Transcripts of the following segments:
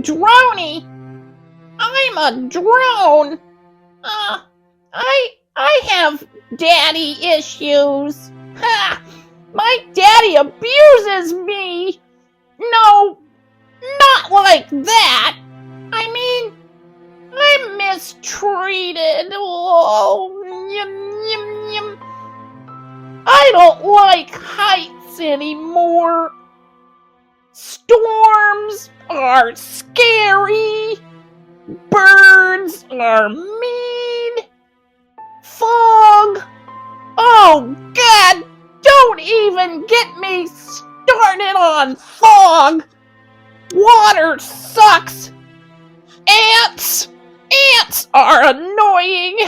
Dronie. I'm a drone. I have daddy issues. Ha! My daddy abuses me. No, not like that. I mean, I'm mistreated. Oh, yum, yum, yum. I don't like heights anymore. Storms are scary. Birds are mean. Fog. Oh, God, don't even get me started on fog. Water sucks. Ants. Ants are annoying.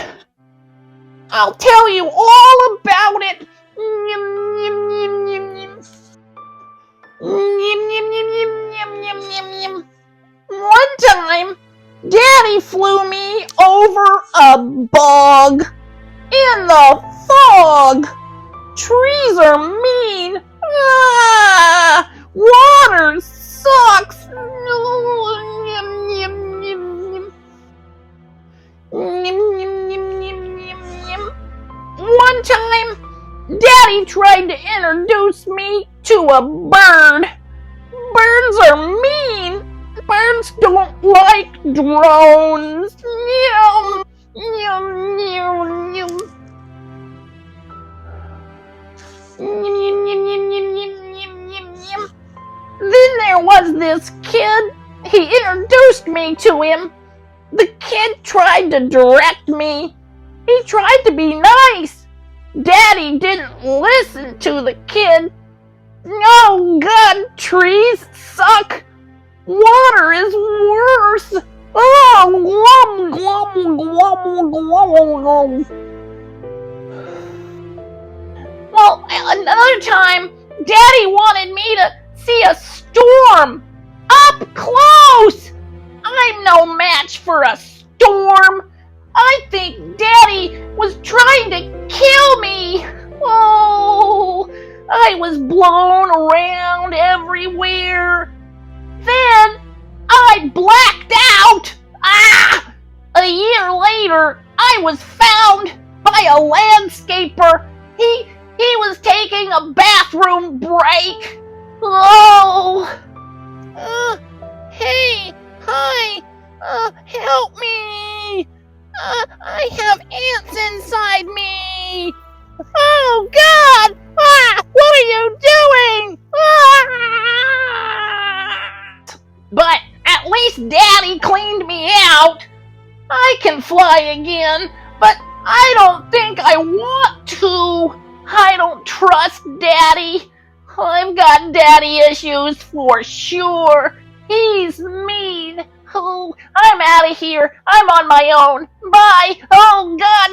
I'll tell you all about it. Yum, yum, yum, yum, yum. Yum, yum, yum, yum, yum, yum, yum, yum. One time, Daddy flew me over a bog in the fog. Trees are mean. Ah, water sucks. Yum, yum, yum, yum. Yum, yum, yum, yum, yum, yum. One time, Daddy tried to introduce me to a bird. Birds are mean. Birds don't like drones. Yum, yum, yum, yum. Yum, yum, yum, yum, yum, yum, yum, yum, yum. Then there was this kid. He introduced me to him. The kid tried to direct me. He tried to be nice. Daddy didn't listen to the kid. Oh, God, trees suck. Water is worse. Oh, glum, glum, glum, glum, glum. Well, another time, Daddy wanted me to see a storm up close. I'm no match for a storm. I think Daddy was trying to kill me. Oh, I was blown around everywhere. Then I blacked out. A year later, I was found by a landscaper. He was taking a bathroom break. Oh. Hey, hi. Help me. I have ants inside me. Oh, God. What are you doing? But at least Daddy cleaned me out. I can fly again, but I don't think I want to. I don't trust Daddy. I've got daddy issues for sure. He's mean. Oh, I'm out of here. I'm on my own. Bye. Oh, God.